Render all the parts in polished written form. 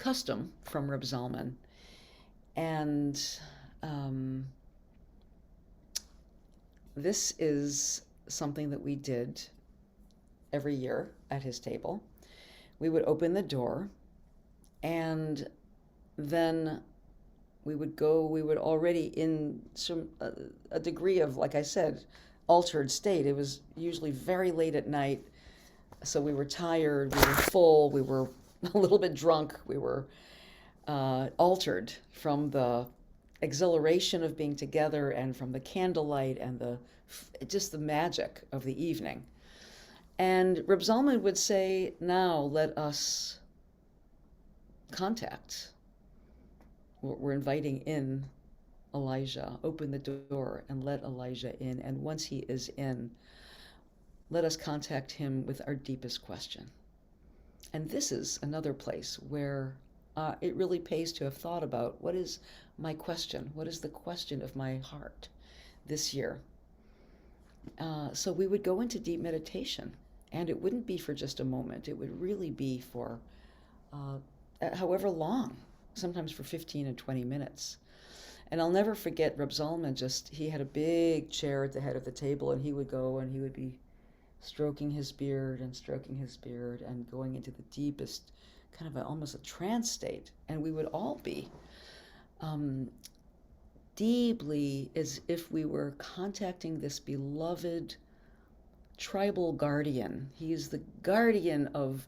custom from Reb Zalman. And this is something that we did every year at his table. We would open the door, and then we would already in a degree of, like I said, altered state. It was usually very late at night, so we were tired, we were full, we were a little bit drunk, we were altered from the exhilaration of being together and from the candlelight and just the magic of the evening. And Reb Zalman would say, now let us contact. We're inviting in Elijah. Open the door and let Elijah in. And once he is in, let us contact him with our deepest question. And this is another place where it really pays to have thought about, what is my question? What is the question of my heart this year? So we would go into deep meditation, and it wouldn't be for just a moment. It would really be for however long, sometimes for 15 and 20 minutes. And I'll never forget Reb Zalman, he had a big chair at the head of the table, and he would go and he would be stroking his beard and going into the deepest, kind of almost a trance state. And we would all be deeply, as if we were contacting this beloved tribal guardian. He is the guardian of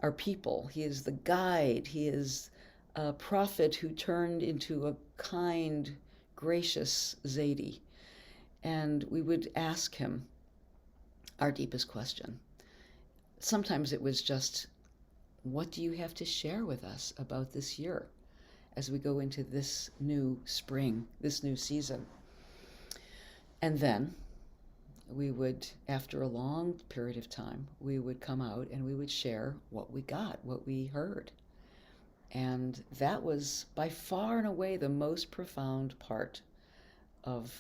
our people. He is the guide. He is a prophet who turned into a kind, gracious Zaidi. And we would ask him our deepest question. Sometimes it was just, what do you have to share with us about this year as we go into this new spring, this new season? And then we would, after a long period of time, we would come out and we would share what we got, what we heard. And that was by far and away the most profound part of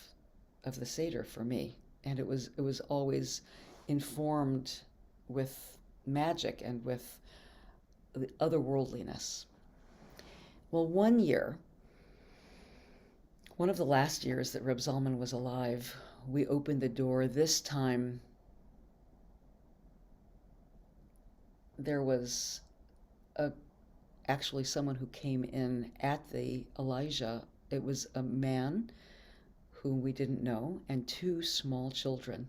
the seder for me. And it was always informed with magic and with the otherworldliness. Well, one year, one of the last years that Reb Zalman was alive, we opened the door. This time, there was actually someone who came in at the Elijah. It was a man whom we didn't know and two small children.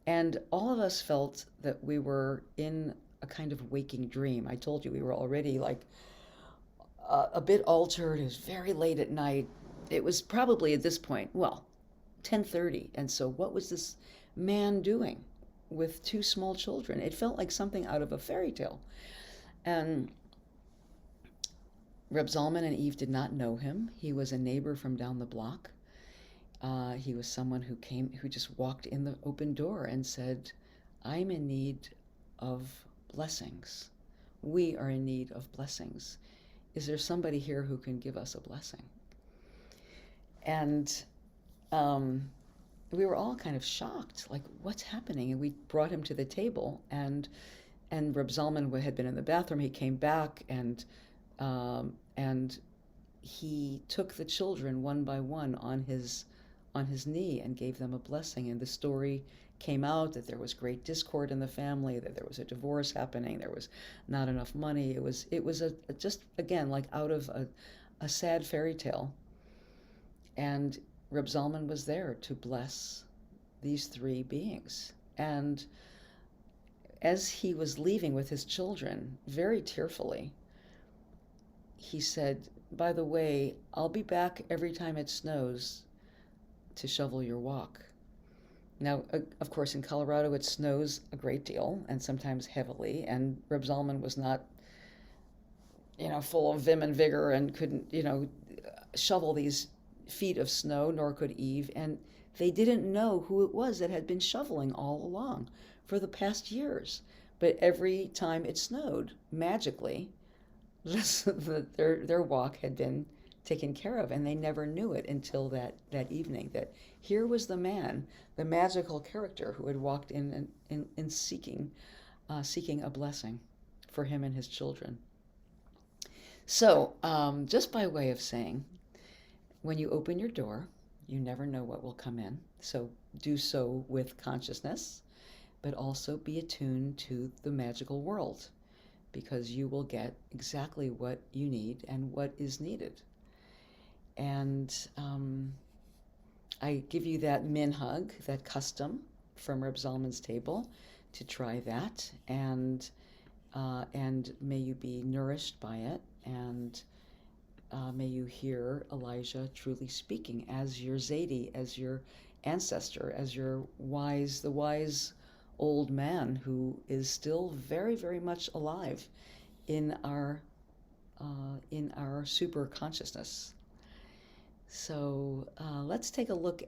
And all of us felt that we were in a kind of waking dream. I told you we were already like a bit altered. It was very late at night. It was probably at this point, 10:30. And so what was this man doing with two small children? It felt like something out of a fairy tale. And Reb Zalman and Eve did not know him. He was a neighbor from down the block. He was someone who just walked in the open door and said, I'm in need of blessings. We are in need of blessings. Is there somebody here who can give us a blessing? And we were all kind of shocked, like, what's happening? And we brought him to the table, and Reb Zalman had been in the bathroom. He came back, and he took the children one by one on his knee and gave them a blessing. And the story came out that there was great discord in the family, that there was a divorce happening, there was not enough money. It was just again like out of a sad fairy tale. And Reb Zalman was there to bless these three beings. And as he was leaving with his children, very tearfully, he said, by the way, I'll be back every time it snows to shovel your walk. Now, of course, in Colorado, it snows a great deal and sometimes heavily, and Reb Zalman was not, full of vim and vigor and couldn't, shovel these feet of snow, nor could Eve, and they didn't know who it was that had been shoveling all along for the past years. But every time it snowed, magically, their walk had been taken care of, and they never knew it until that evening, that here was the man, the magical character who had walked in seeking a blessing for him and his children. So, just by way of saying, when you open your door, you never know what will come in. So, do so with consciousness, but also be attuned to the magical world because you will get exactly what you need and what is needed. And I give you that minhag, that custom from Reb Zalman's table, to try that, and may you be nourished by it, and may you hear Elijah truly speaking as your Zaidi, as your ancestor, as your the wise old man who is still very, very much alive in our super consciousness. So let's take a look